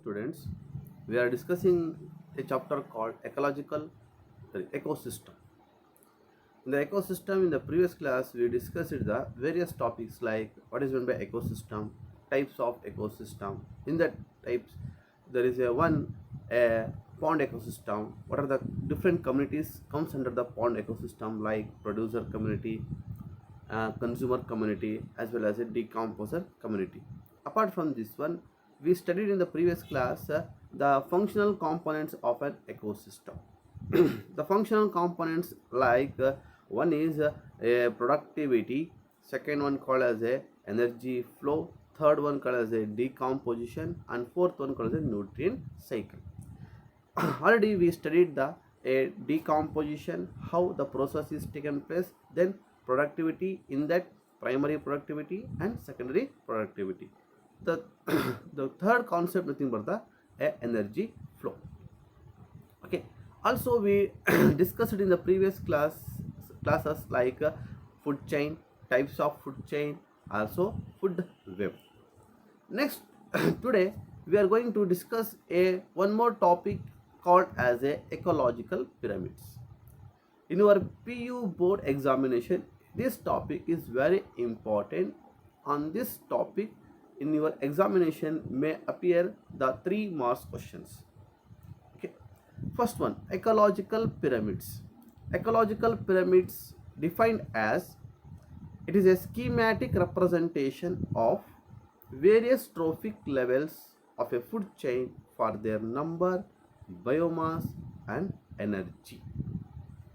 students. We are discussing a chapter called ecosystem. In the ecosystem, in the previous class, we discussed the various topics like what is meant by ecosystem, types of ecosystem. In that types, there is a pond ecosystem. What are the different communities comes under the pond ecosystem, like producer community, consumer community, as well as a decomposer community. Apart from this one, we studied in the previous class the functional components of an ecosystem. The functional components like one is a productivity, second one called as a energy flow, third one called as a decomposition, and fourth one called as a nutrient cycle. Already we studied the a decomposition, how the process is taken place, then productivity, in that primary productivity and secondary productivity. The the third concept nothing but the energy flow. Okay, also we discussed in the previous classes like food chain, types of food chain, also food web. Next today we are going to discuss a one more topic called as a ecological pyramids. In your PU board examination, this topic is very important. On this topic, in your examination may appear the 3 marks questions. Okay, first one, ecological pyramids. Ecological pyramids defined as it is a schematic representation of various trophic levels of a food chain for their number, biomass, and energy.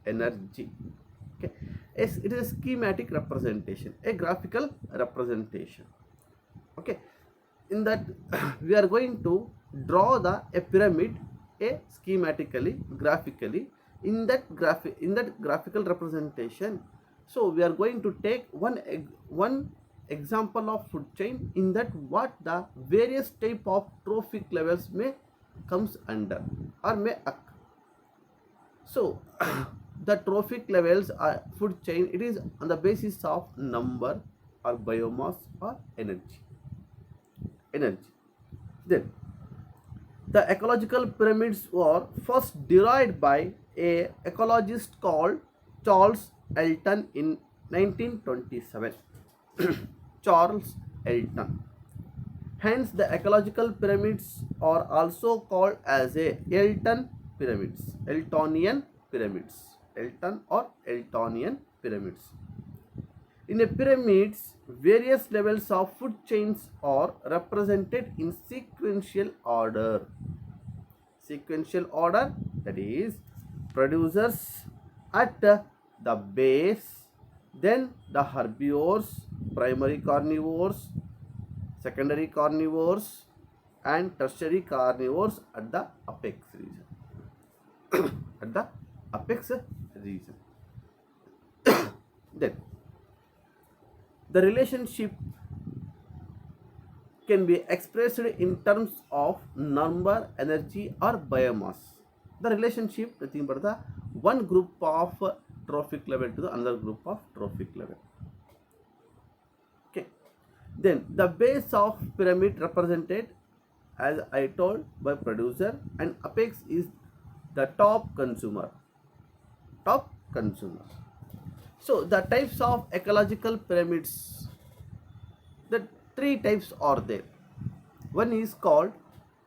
Okay, yes, it is a schematic representation, a graphical representation. Okay, in that we are going to draw a pyramid schematically, graphically. In that graphical representation, so we are going to take one example of food chain, in that what the various type of trophic levels may comes under or may occur. So the trophic levels are food chain, it is on the basis of number or biomass or energy. Then the ecological pyramids were first derived by a ecologist called Charles Elton in 1927. Charles Elton. Hence, the ecological pyramids are also called as a Elton pyramids, Eltonian pyramids, Elton or Eltonian pyramids. In a pyramids, various levels of food chains are represented in sequential order. Sequential order, that is, producers at the base, then the herbivores, primary carnivores, secondary carnivores, and tertiary carnivores at the apex region. At the apex region. Then the relationship can be expressed in terms of number, energy, or biomass. The relationship nothing but the one group of trophic level to the another group of trophic level. Okay. Then the base of pyramid represented, as I told, by producer, and apex is the top consumer. Top consumer. So the types of ecological pyramids, the 3 types are there. One is called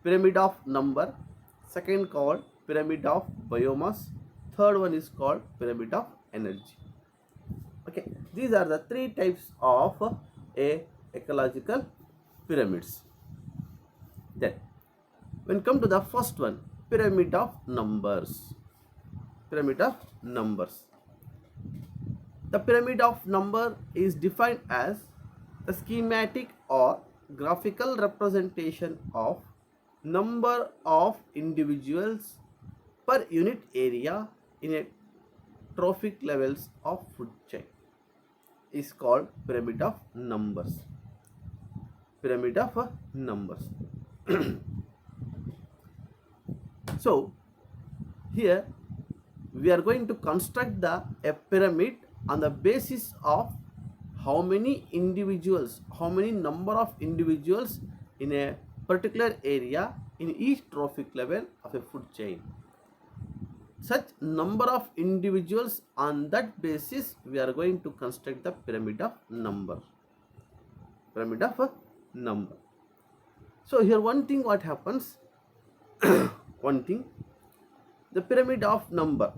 pyramid of number, second called pyramid of biomass, third one is called pyramid of energy. Okay, these are the 3 types of a ecological pyramids. Then when come to the first one, pyramid of numbers. Pyramid of numbers. The pyramid of number is defined as a schematic or graphical representation of number of individuals per unit area in a trophic levels of food chain, is called pyramid of numbers. Pyramid of numbers. So here we are going to construct a pyramid on the basis of how many individuals, how many number of individuals in a particular area in each trophic level of a food chain. Such number of individuals, on that basis we are going to construct the pyramid of number. Pyramid of number. So here one thing what happens, one thing, the pyramid of number.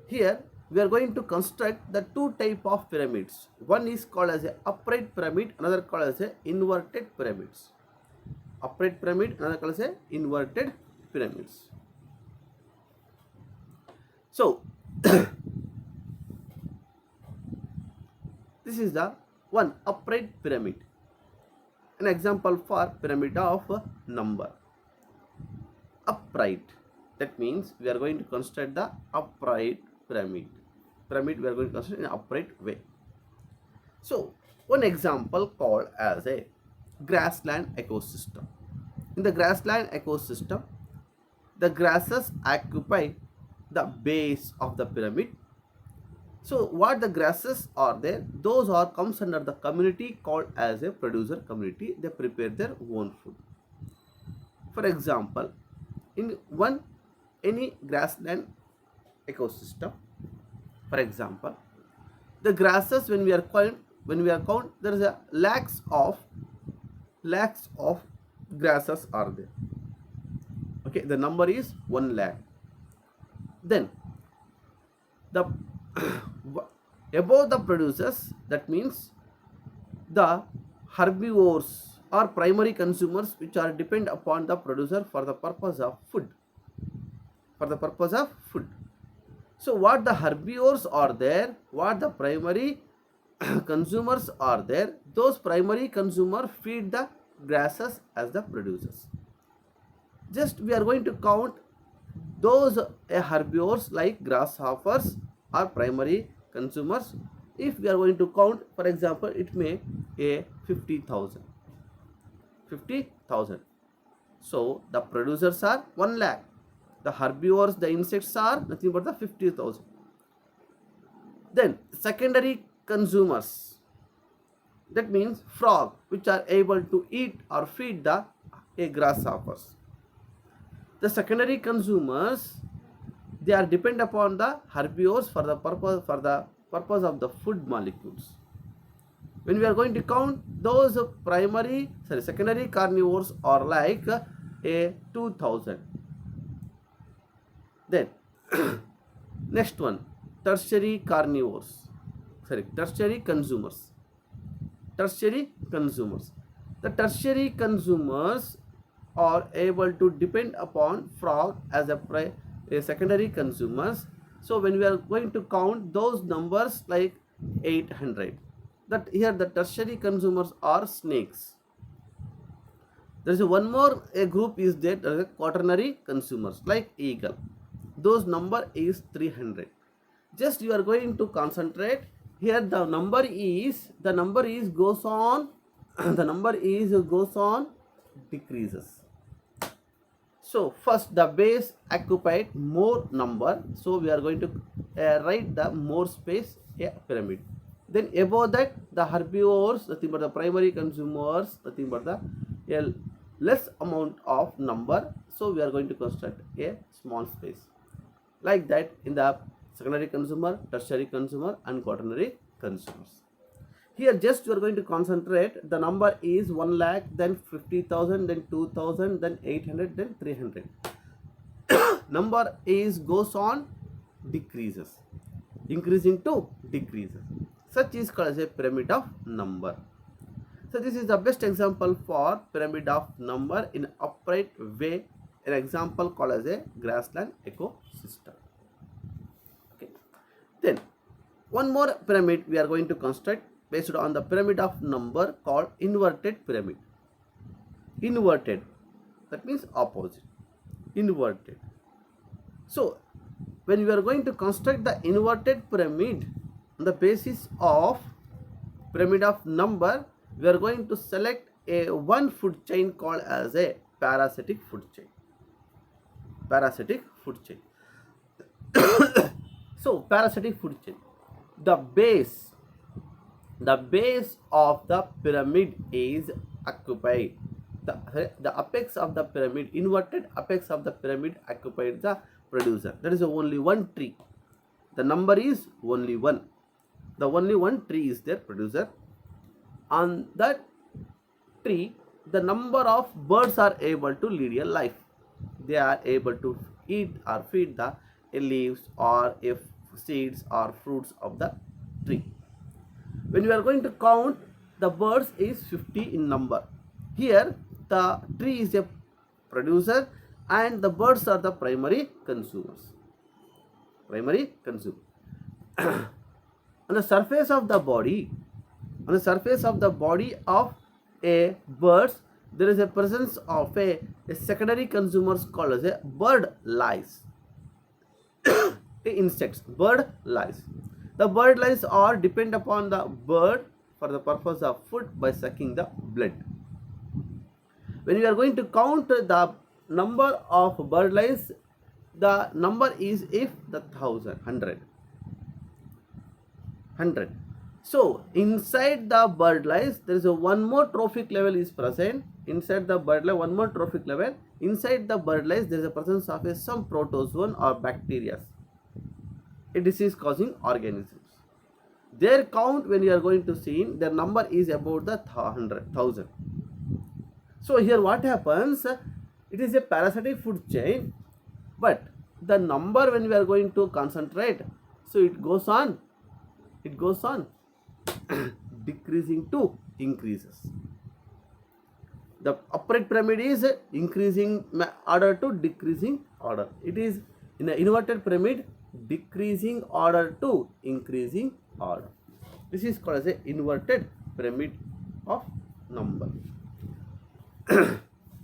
Here we are going to construct the two type of pyramids. One is called as a upright pyramid, another called as a inverted pyramids. Upright pyramid, another called as a inverted pyramids. So this is the one upright pyramid. An example for pyramid of number. Upright. That means we are going to construct the upright pyramid. Pyramid we are going to construct in an upright way. So one example called as a grassland ecosystem. In the grassland ecosystem, the grasses occupy the base of the pyramid. So what the grasses are there, those are comes under the community called as a producer community. They prepare their own food. For example, in any grassland ecosystem, for example, the grasses when we are count, there is a lakhs of grasses are there. Okay, the number is 1 lakh. Then the above the producers, that means the herbivores or primary consumers which are depend upon the producer for the purpose of food. For the purpose of food. So what the herbivores are there, what the primary consumers are there, those primary consumers feed the grasses as the producers. Just we are going to count those herbivores like grasshoppers are primary consumers. If we are going to count, for example, it may a 50,000. So the producers are 1 lakh. The herbivores, the insects are nothing but the 50,000. Then secondary consumers, that means frog which are able to eat or feed the grasshoppers. The secondary consumers, they are depend upon the herbivores for the purpose of the food molecules. When we are going to count, those secondary carnivores are like a 2,000. Then next one, tertiary consumers. The tertiary consumers. The tertiary consumers are able to depend upon frog as a secondary consumers. So when we are going to count those numbers like 800, that here the tertiary consumers are snakes. There is one more group is there, quaternary consumers like eagle. Those number is 300. Just you are going to concentrate here. The number is goes on decreases. So first the base occupied more number, so we are going to write the more space pyramid. Then above that the herbivores, nothing but the primary consumers, nothing but the less amount of number, so we are going to construct a small space. Like that in the secondary consumer, tertiary consumer and quaternary consumers. Here just you are going to concentrate, the number is 1 lakh, then 50,000, then 2,000, then 800, then 300. Number is goes on decreases, increasing to decreases. Such is called as a pyramid of number. So this is the best example for pyramid of number in upright way. An example called as a grassland ecosystem. Okay. Then one more pyramid we are going to construct based on the pyramid of number called inverted pyramid. Inverted, that means opposite. Inverted. So when we are going to construct the inverted pyramid on the basis of pyramid of number, we are going to select a one food chain called as a parasitic food chain. Parasitic food chain. So parasitic food chain, the base of the pyramid is occupied the apex of the pyramid, inverted apex of the pyramid occupied the producer. That is only one tree. The number is only one. The only one tree is there, producer. On that tree, the number of birds are able to lead a life. They are able to eat or feed the leaves or if seeds or fruits of the tree. When we are going to count, the birds is 50 in number. Here the tree is a producer and the birds are the primary consumers. Primary consumer. On the surface of the body, of a bird, there is a presence of a secondary consumers called as a bird lice. Insects, bird lice. The bird lice are depend upon the bird for the purpose of food by sucking the blood. When we are going to count the number of bird lice, the number is if the 100. So inside the bird lice, there is a one more trophic level is present. Inside the bird lice, one more trophic level. Inside the bird lice, there is a presence of some protozoan or bacteria, a disease causing organisms. Their count, when you are going to see, their number is about the 100,000. So here what happens, it is a parasitic food chain, but the number when we are going to concentrate, so it goes on decreasing to increases. The upright pyramid is increasing order to decreasing order. It is in an inverted pyramid, decreasing order to increasing order. This is called as an inverted pyramid of number.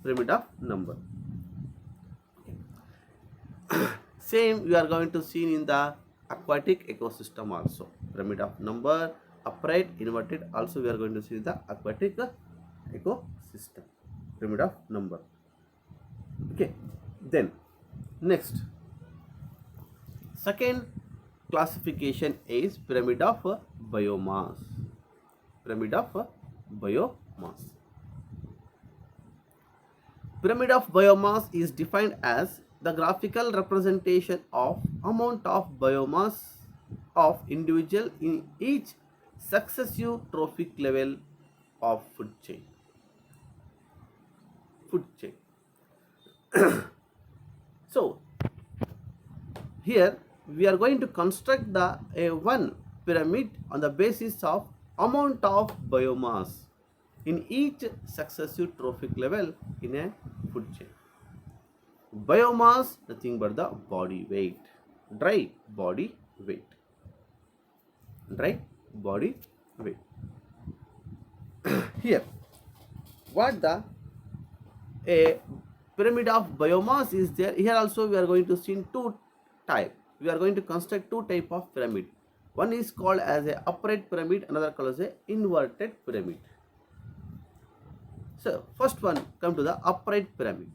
Pyramid of number. Same we are going to see in the aquatic ecosystem also. Pyramid of number, upright, inverted. Also we are going to see the aquatic ecosystem. Pyramid of number. Okay. Then next, second classification is pyramid of biomass. Pyramid of biomass. Pyramid of biomass is defined as the graphical representation of amount of biomass of individual in each successive trophic level of food chain. So here we are going to construct the one pyramid on the basis of amount of biomass in each successive trophic level in a food chain. Biomass, nothing but the body weight, dry body weight. Here, what the a pyramid of biomass is there. Here also we are going to see two type. We are going to construct two type of pyramid. One is called as a upright pyramid, another called as a inverted pyramid. So first one, come to the upright pyramid.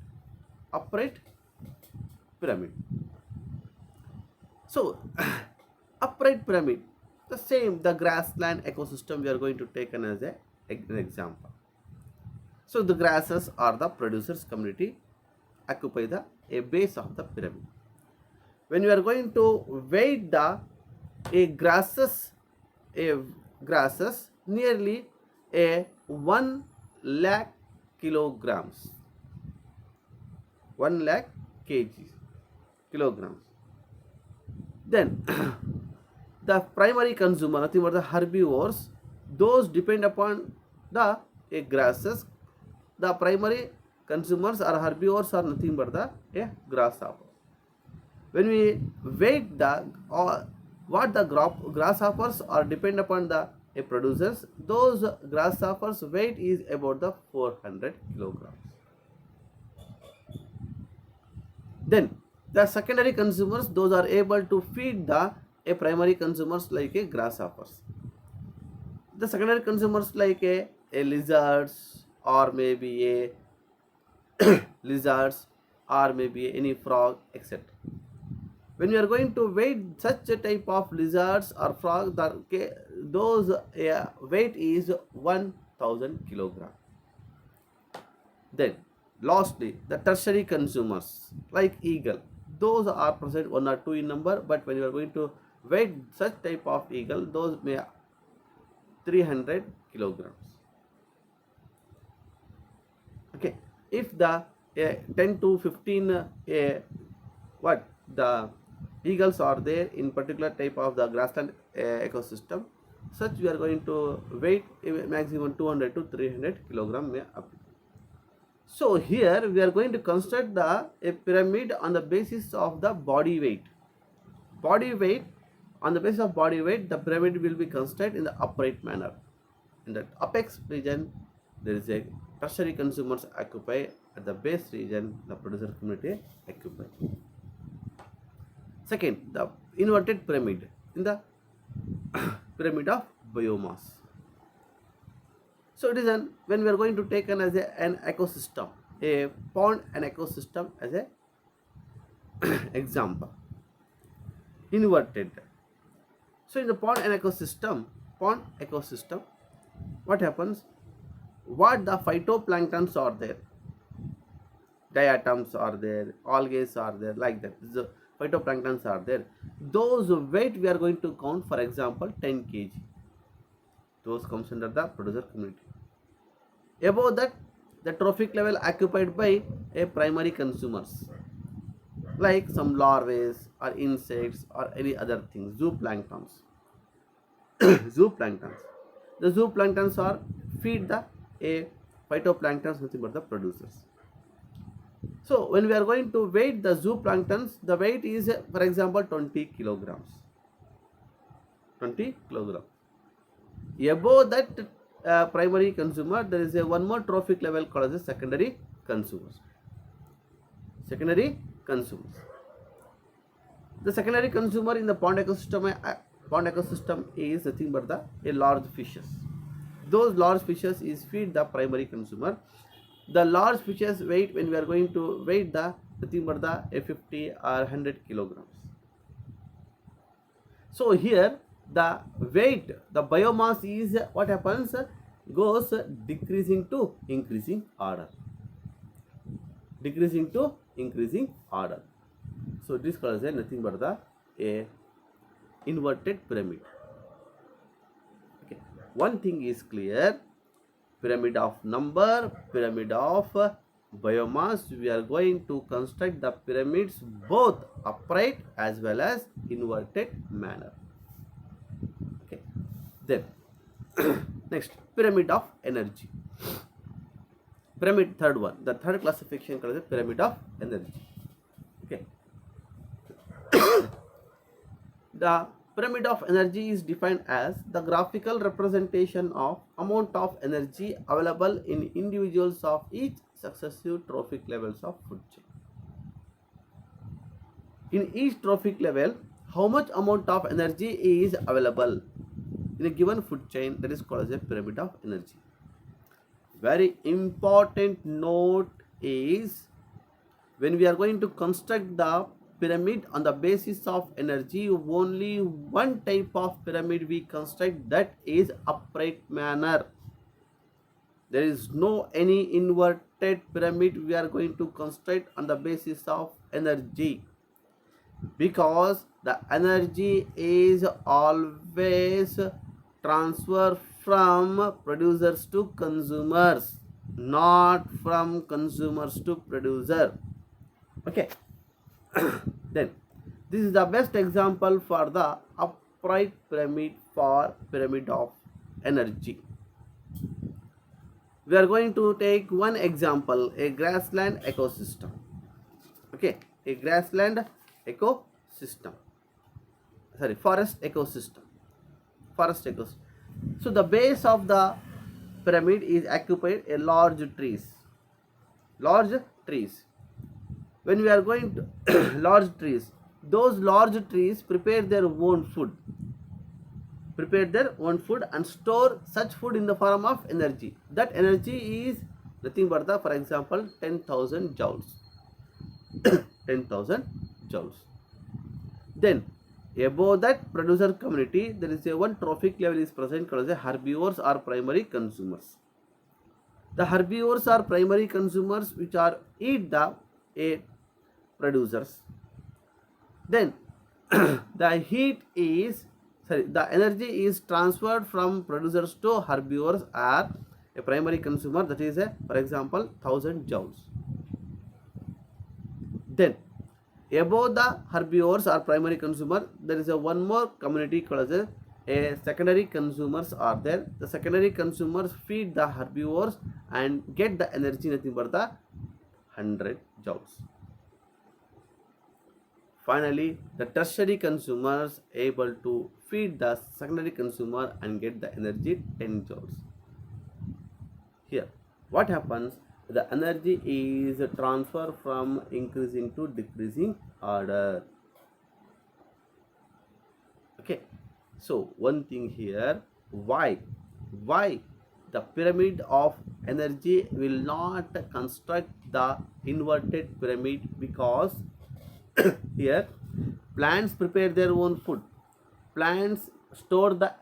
So upright pyramid, the same, the grassland ecosystem we are going to take as an example. So the grasses or the producers community occupy a base of the pyramid. When you are going to weight the grasses nearly 1 lakh kilograms, 1 lakh kilograms. Then the primary consumer, nothing but the herbivores, those depend upon the grasses. The primary consumers or herbivores are nothing but the grasshopper. When we weight the grasshoppers are depend upon the producers, those grasshoppers weight is about the 400 kilograms. Then the secondary consumers, those are able to feed the primary consumers like grasshoppers. The secondary consumers like a lizards or maybe lizards or maybe any frog, etc. When you are going to weight such a type of lizards or frog, those weight is 1000 kilogram. Then lastly, the tertiary consumers like eagle, those are present one or two in number, but when you are going to weight such type of eagle, those may 300 kilograms. Okay, if the 10 to 15 what the eagles are there in particular type of the grassland ecosystem, such we are going to weight maximum 200 to 300 kilogram may apply. So here we are going to construct a pyramid on the basis of the body weight. Body weight, on the basis of body weight, the pyramid will be constructed in the upright manner. In the apex region, there is a tertiary consumers occupy. At the base region, the producer community occupy. Second, the inverted pyramid in the pyramid of biomass. So it is when we are going to take an as an ecosystem, a pond and ecosystem as a example. Inverted. So in the pond and ecosystem, what happens? What the phytoplanktons are there, diatoms are there, algae are there, like that. The phytoplanktons are there. Those weight we are going to count, for example, 10 kg. Those comes under the producer community. Above that, the trophic level occupied by a primary consumers, like some larvae or insects or any other things, zooplanktons. Zooplanktons. The zooplanktons are feed the phytoplanktons, nothing but the producers. So when we are going to weight the zooplanktons, the weight is for example 20 kilograms. 20 kilograms. Above that primary consumer, there is a one more trophic level called as a secondary consumers. Secondary consumers. The secondary consumer in the pond ecosystem is nothing but a large fishes. Those large fishes is feed the primary consumer. The large fishes weight, when we are going to weight the nothing but a 50 or 100 kilograms. So here the weight, the biomass is what happens, goes decreasing to increasing order. Decreasing to increasing order. So this calls nothing but a inverted pyramid. Okay. One thing is clear: pyramid of number, pyramid of biomass. We are going to construct the pyramids both upright as well as inverted manner. Okay. Then next, pyramid of energy. Pyramid, third one. The third classification called the pyramid of energy. Okay. The pyramid of energy is defined as the graphical representation of amount of energy available in individuals of each successive trophic levels of food chain. In each trophic level, how much amount of energy is available in a given food chain, that is called as a pyramid of energy. Very important note is, when we are going to construct the pyramid on the basis of energy, only one type of pyramid we construct, that is upright manner. There is no any inverted pyramid we are going to construct on the basis of energy, because the energy is always transfer from producers to consumers, not from consumers to producer. Okay. Then this is the best example for the upright pyramid, for pyramid of energy. We are going to take one example, a grassland ecosystem. Okay, a grassland ecosystem. Sorry, forest ecosystem. Forest ecosystem. So the base of the pyramid is occupied a large trees. Large trees. When we are going to large trees, those large trees prepare their own food. Prepare their own food and store such food in the form of energy. That energy is nothing but for example, 10,000 joules. 10,000 joules. Then above that producer community, there is a one trophic level is present called as herbivores or primary consumers. The herbivores are primary consumers which are eat the producers. Then the energy is transferred from producers to herbivores are a primary consumer, that is for example 1000 joules. Then above the herbivores are primary consumer, there is a one more community called as a secondary consumers are there. The secondary consumers feed the herbivores and get the energy nothing but the 100 joules. Finally, the tertiary consumers able to feed the secondary consumer and get the energy 10 joules. Here, what happens? The energy is transferred from increasing to decreasing order. Okay, so one thing here, why the pyramid of energy will not construct the inverted pyramid? Because here plants prepare their own food, plants store the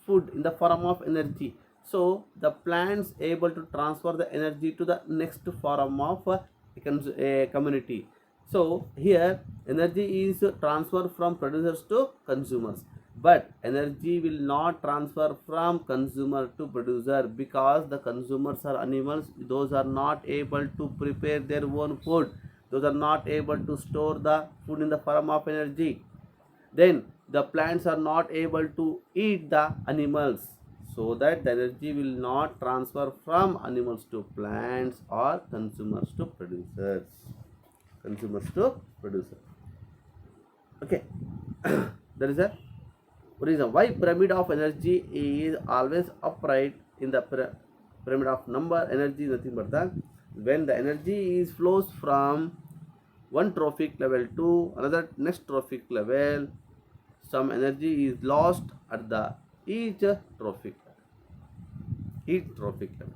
food in the form of energy, so the plants able to transfer the energy to the next form of a community. So here energy is transferred from producers to consumers, but energy will not transfer from consumer to producer, because the consumers are animals, those are not able to prepare their own food, those are not able to store the food in the form of energy. Then the plants are not able to eat the animals, so that the energy will not transfer from animals to plants or consumers to producers. Okay. There is a reason why pyramid of energy is always upright in the pyramid of number. Energy is nothing but the when the energy is flows from one trophic level to another next trophic level, some energy is lost at the each trophic level.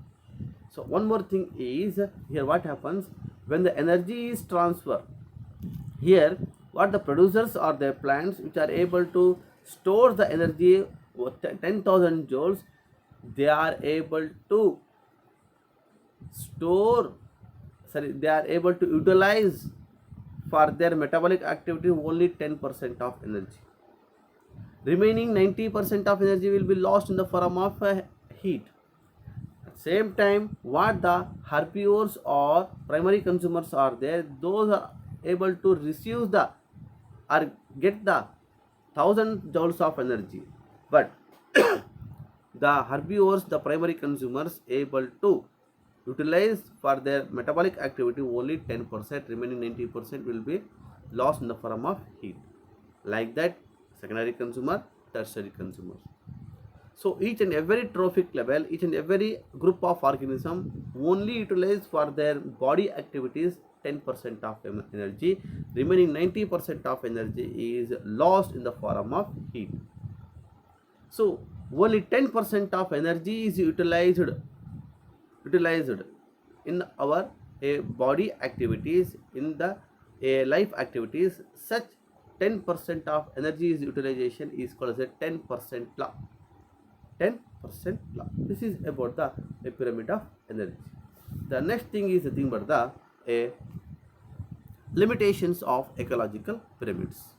So one more thing is here, what happens when the energy is transferred? Here what the producers or their plants which are able to store the energy 10,000 joules, they are able to they are able to utilize for their metabolic activity only 10% of energy. Remaining 90% of energy will be lost in the form of heat. At the same time, what the herbivores or primary consumers are there, those are able to receive the or get the 1000 joules of energy, but the herbivores, the primary consumers, able to utilize for their metabolic activity only 10%, remaining 90% will be lost in the form of heat. Like that, secondary consumer, tertiary consumers. So each and every trophic level, each and every group of organism only utilize for their body activities 10% of energy, remaining 90% of energy is lost in the form of heat. So only 10% of energy is utilized in our body activities, in the life activities. Such 10% of energy is utilization is called as a 10% law. 10% law. This is about the pyramid of energy. The next thing is the thing about the limitations of ecological pyramids.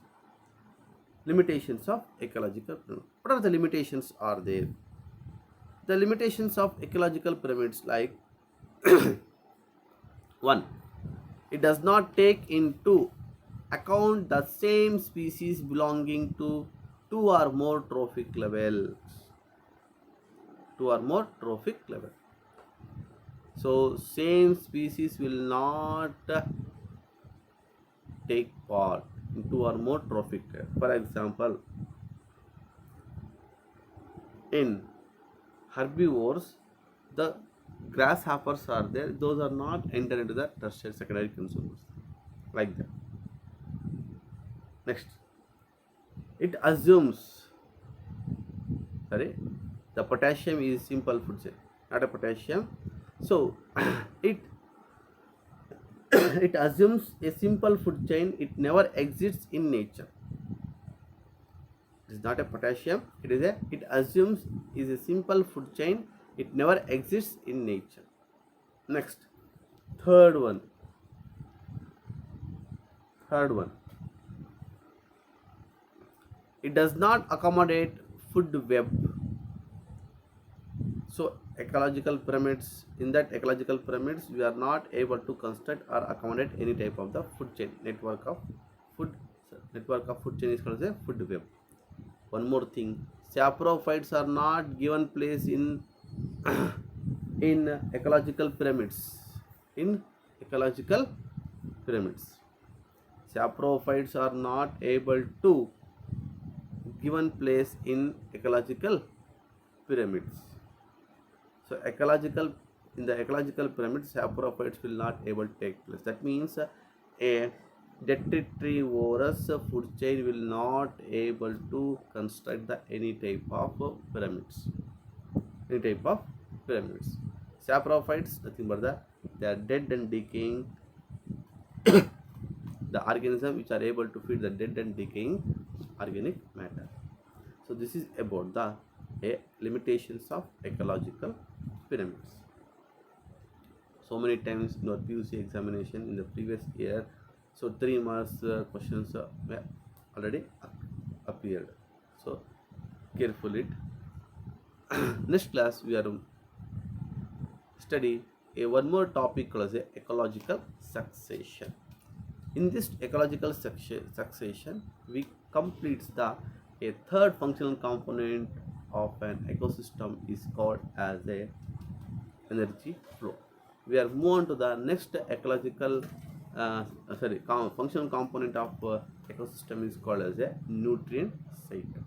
Limitations of ecological pyramids. What are the limitations are there? The limitations of ecological pyramids, like 1. It does not take into account the same species belonging to two or more trophic levels. So same species will not take part in two or more trophic levels. For example, in herbivores, the grasshoppers are there, those are not entered into the tertiary secondary consumers, like that. Next, it assumes the potassium is simple food chain, not a potassium. So it it assumes a simple food chain, it never exists in nature. It is not a potassium, it assumes is a simple food chain, it never exists in nature. Next, third one. Third one. It does not accommodate food web. So ecological pyramids, in that ecological pyramids, we are not able to construct or accommodate any type of the food chain food network of food chain is called as a food web. One more thing, saprophytes are not given place in in ecological pyramids. In ecological pyramids, saprophytes are not able to given place in ecological pyramids. So in the ecological pyramid, saprophytes will not able to take place. That means a detritivorous food chain will not able to construct any type of pyramids. Any type of pyramids. Saprophytes, nothing but they are dead and decaying the organism which are able to feed the dead and decaying organic matter. So this is about the limitations of ecological pyramids. So many times in our PUC examination in the previous year, so 3 marks questions were already appeared. So careful it. Next class we are study one more topic called as ecological succession. In this ecological succession, we complete a third functional component of an ecosystem is called as a energy flow. We are moving on to the next ecological functional component of ecosystem is called as a nutrient cycle.